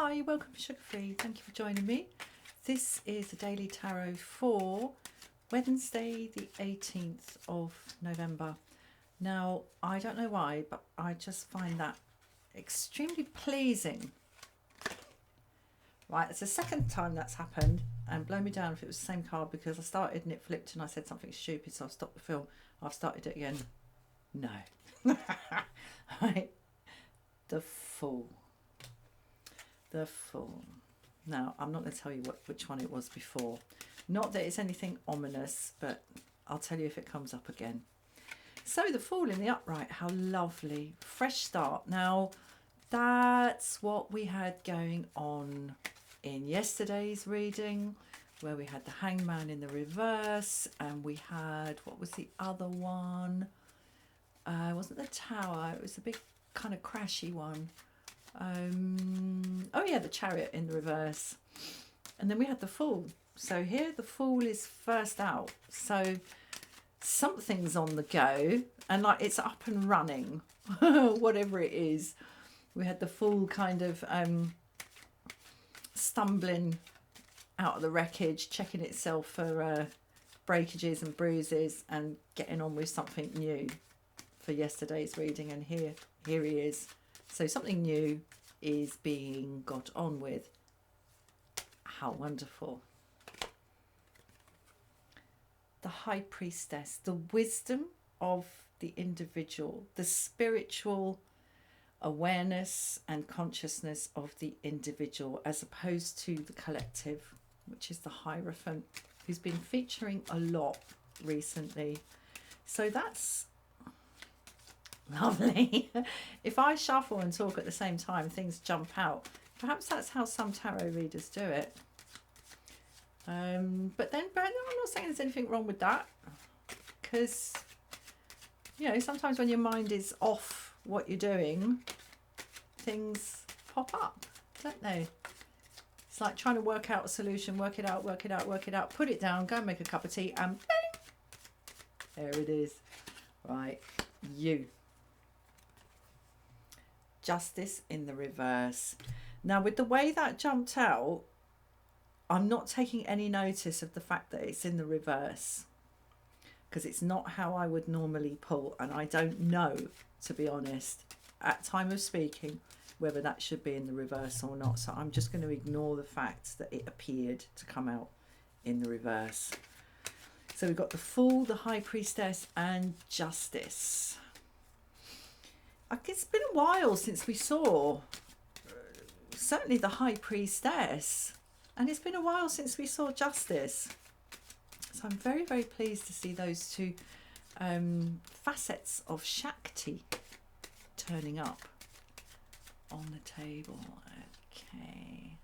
Hi, welcome to Sugar Free. Thank you for joining me. This is the Daily Tarot for Wednesday, the 18th of November. Now, I don't know why, but I just find that extremely pleasing. Right, it's the second time that's happened, and blow me down if it was the same card, because I started and it flipped and I said something stupid, so I stopped the film. I've started it again. No. Right. The Fool. The Fool. Now, I'm not going to tell you which one it was before. Not that it's anything ominous, but I'll tell you if it comes up again. So the Fool in the upright, how lovely. Fresh start. Now, that's what we had going on in yesterday's reading, where we had the Hangman in the reverse, and we had, what was the other one? It wasn't the Tower, it was the big kind of crashy one. Oh yeah, the Chariot in the reverse. And then we had the Fool. So here the Fool is first out. So something's on the go, and like it's up and running, whatever it is. We had the Fool kind of stumbling out of the wreckage, checking itself for breakages and bruises, and getting on with something new for yesterday's reading. And here he is. So something new is being got on with. How wonderful. The High Priestess, the wisdom of the individual, the spiritual awareness and consciousness of the individual, as opposed to the collective, which is the Hierophant, who's been featuring a lot recently. So that's lovely. If I shuffle and talk at the same time, things jump out. Perhaps that's how some tarot readers do it. But I'm not saying there's anything wrong with that, because, you know, sometimes when your mind is off what you're doing, things pop up, don't they? It's like trying to work out a solution, work it out, put it down, go and make a cup of tea, and bang, there it is. Right, you. Justice in the reverse. Now, with the way that jumped out, I'm not taking any notice of the fact that it's in the reverse, because it's not how I would normally pull, and I don't know, to be honest, at time of speaking, whether that should be in the reverse or not. So I'm just going to ignore the fact that it appeared to come out in the reverse. So we've got the Fool, the High Priestess, and Justice. It's been a while since we saw certainly the High Priestess, and it's been a while since we saw Justice. So I'm very, very pleased to see those two facets of Shakti turning up on the table. Okay.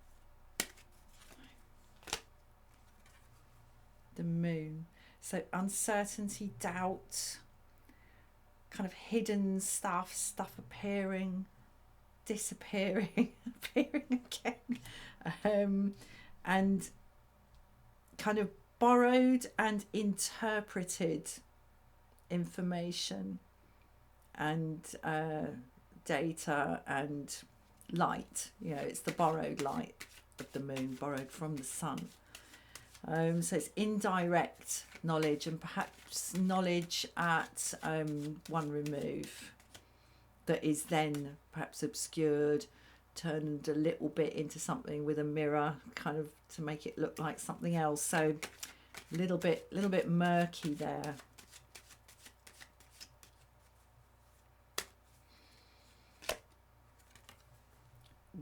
The Moon. So uncertainty, doubt, kind of hidden stuff appearing, disappearing, appearing again, and kind of borrowed and interpreted information and data and light. You know, it's the borrowed light of the moon, borrowed from the sun. So it's indirect knowledge, and perhaps knowledge at one remove, that is then perhaps obscured, turned a little bit into something with a mirror, kind of to make it look like something else. So a little bit murky there.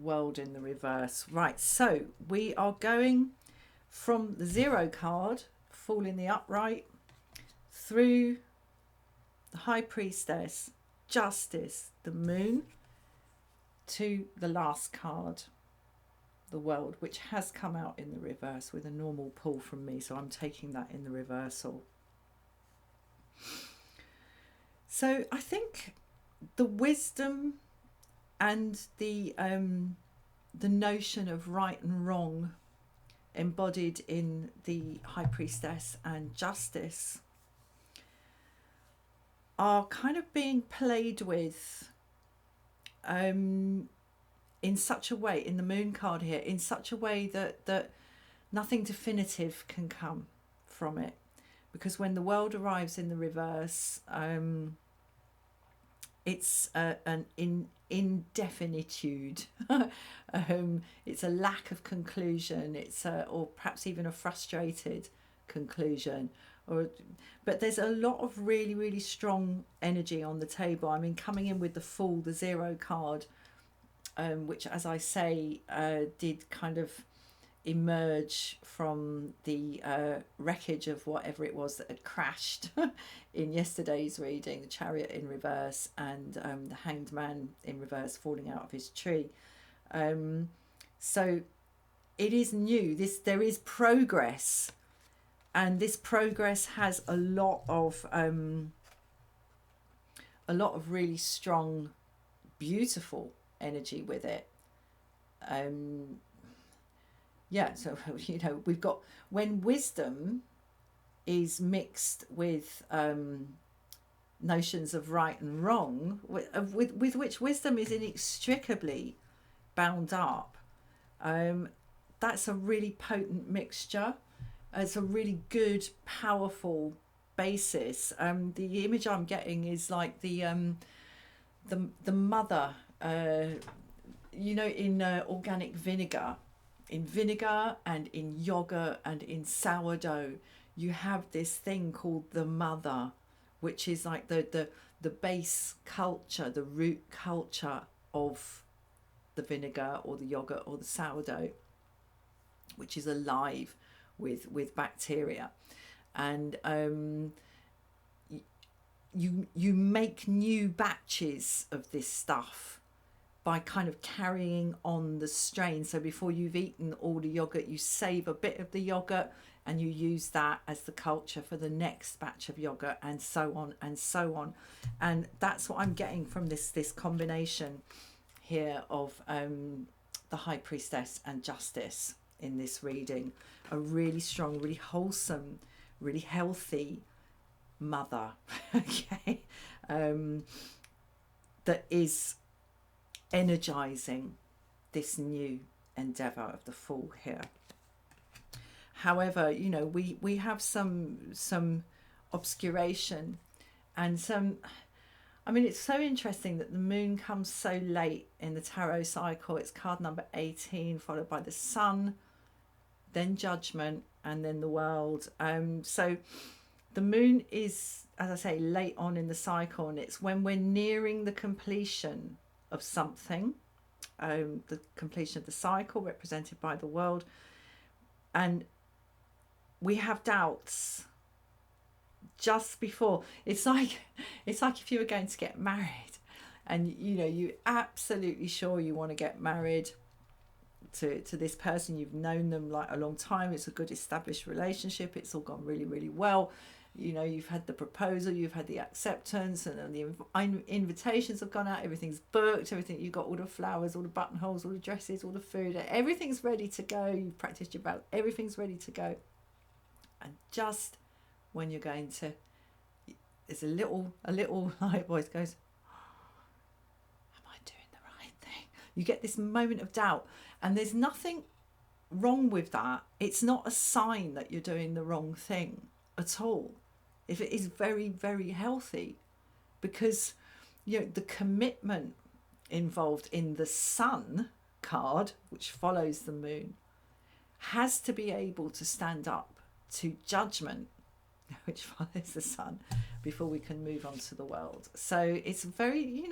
World in the reverse. Right, so we are going from the Zero card, Fool in the upright, through the High Priestess, Justice, the Moon, to the last card, the World, which has come out in the reverse with a normal pull from me, so I'm taking that in the reversal. So I think the wisdom and the notion of right and wrong embodied in the High Priestess and Justice are kind of being played with in such a way, in the moon card here, in such a way that nothing definitive can come from it. Because when the world arrives in the reverse, it's an indefinitude. It's a lack of conclusion. It's or perhaps even a frustrated conclusion. But there's a lot of really, really strong energy on the table. I mean, coming in with the Fool, the 0 card, which, as I say, did kind of emerge from the wreckage of whatever it was that had crashed in yesterday's reading, the Chariot in reverse and the Hanged Man in reverse falling out of his tree. So it is new. There is progress, and this progress has a lot of really strong, beautiful energy with it. So we've got, when wisdom is mixed with notions of right and wrong, with which wisdom is inextricably bound up, that's a really potent mixture. It's a really good, powerful basis. The image I'm getting is like the mother, in organic vinegar. In vinegar and in yogurt and in sourdough, you have this thing called the mother, which is like the base culture, the root culture of the vinegar or the yogurt or the sourdough, which is alive with bacteria. And you make new batches of this stuff by kind of carrying on the strain. So before you've eaten all the yogurt, you save a bit of the yogurt and you use that as the culture for the next batch of yogurt, and so on and so on. And that's what I'm getting from this combination here of the High Priestess and Justice in this reading. A really strong, really wholesome, really healthy mother, okay, that is energizing this new endeavor of the Fool here. However, we have some obscuration and some, I mean, it's so interesting that the moon comes so late in the tarot cycle. It's card number 18, followed by the Sun, then Judgment, and then the World. So the moon is, as I say, late on in the cycle, and it's when we're nearing the completion of something, the completion of the cycle represented by the World, and we have doubts just before. It's like if you were going to get married, and you're absolutely sure you want to get married to this person. You've known them like a long time. It's a good established relationship. It's all gone really, really well. You've had the proposal, you've had the acceptance, and then the invitations have gone out, everything's booked, you've got all the flowers, all the buttonholes, all the dresses, all the food, everything's ready to go. You've practiced your vow, everything's ready to go. And just when you're going to, there's a little light voice goes, am I doing the right thing? You get this moment of doubt, and there's nothing wrong with that. It's not a sign that you're doing the wrong thing at all. If it is very, very healthy, because the commitment involved in the Sun card, which follows the moon, has to be able to stand up to Judgment, which follows the Sun, before we can move on to the World. So it's very,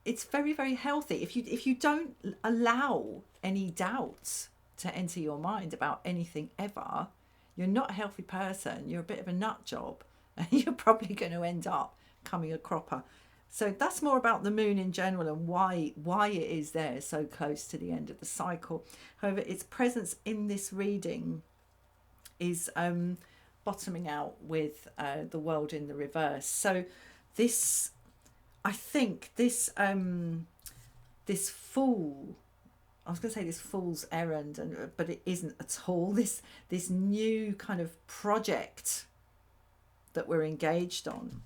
it's very, very healthy. If you don't allow any doubts to enter your mind about anything ever, you're not a healthy person. You're a bit of a nut job, and you're probably going to end up coming a cropper. So that's more about the moon in general and why it is there so close to the end of the cycle. However, its presence in this reading is bottoming out with the World in the reverse. So this, I think, this Fool, I was going to say this Fool's Errand, but it isn't at all. This new kind of project that we're engaged on,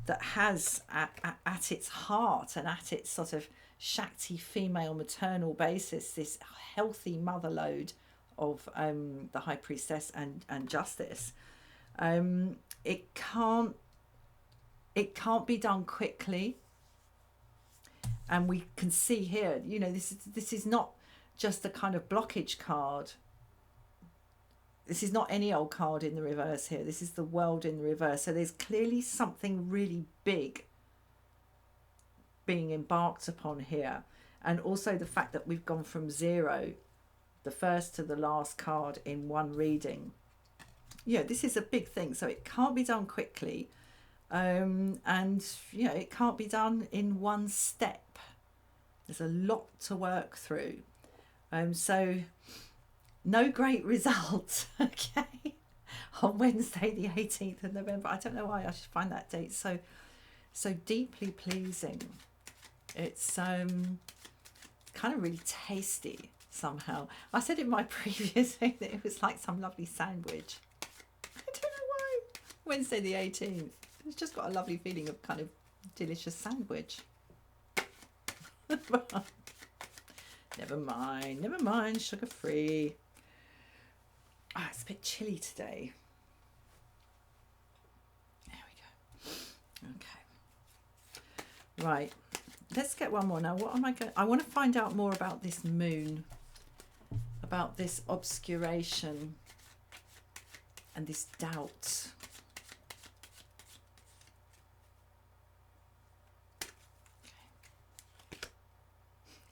that has at its heart and at its sort of Shakti female maternal basis, this healthy mother load of the High Priestess and Justice. It can't be done quickly, and we can see here, you know, this is not just a kind of blockage card. This is not any old card in the reverse here. This is the World in the reverse. So there's clearly something really big being embarked upon here. And also the fact that we've gone from 0, the first to the last card in one reading. Yeah, this is a big thing. So it can't be done quickly. And, you know, it can't be done in one step. There's a lot to work through. So no great result, okay, on Wednesday the 18th of November. I don't know why I just find that date so deeply pleasing. It's kind of really tasty somehow. I said in my previous thing that it was like some lovely sandwich. I don't know why. Wednesday the 18th. It's just got a lovely feeling of kind of delicious sandwich. Never mind, sugar free. Ah, it's a bit chilly today. There we go. Okay. Right. Let's get one more now. What am I going? I want to find out more about this moon, about this obscuration and this doubt.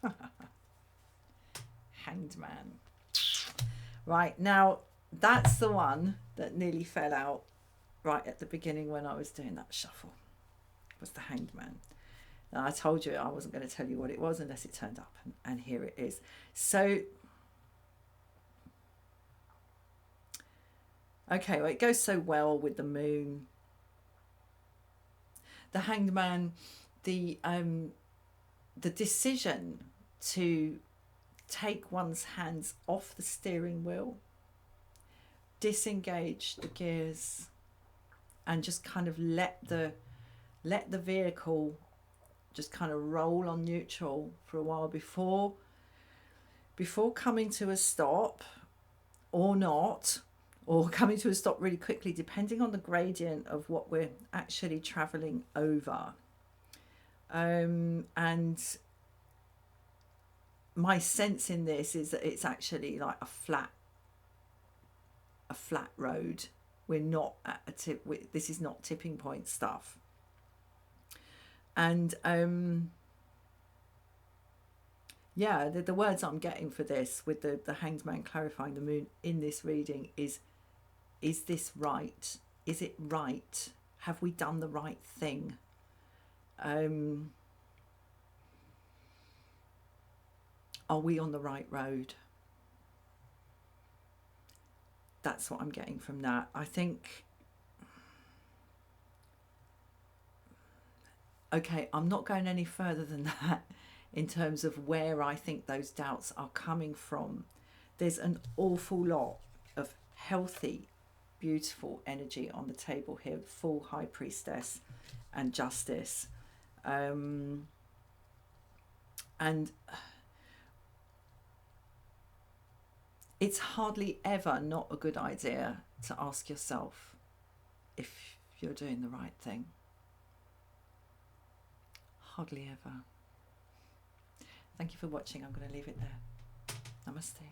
Okay. Hanged Man. Right, now that's the one that nearly fell out right at the beginning when I was doing that shuffle. It was the Hanged Man. Now, I told you I wasn't going to tell you what it was unless it turned up, and here it is. So, okay, well, it goes so well with the moon. The Hanged Man, the decision to take one's hands off the steering wheel, disengage the gears, and just kind of let the vehicle just kind of roll on neutral for a while before coming to a stop, or not, or coming to a stop really quickly, depending on the gradient of what we're actually traveling over. And my sense in this is that it's actually like a flat road. We're not at a tip. This is not tipping point stuff. And yeah, the words I'm getting for this with the Hanged Man clarifying the moon in this reading is this right? Is it right? Have we done the right thing? Are we on the right road? That's what I'm getting from that. I think, okay, I'm not going any further than that in terms of where I think those doubts are coming from. There's an awful lot of healthy, beautiful energy on the table here. Full High Priestess and Justice. And it's hardly ever not a good idea to ask yourself if you're doing the right thing. Hardly ever. Thank you for watching. I'm going to leave it there. Namaste.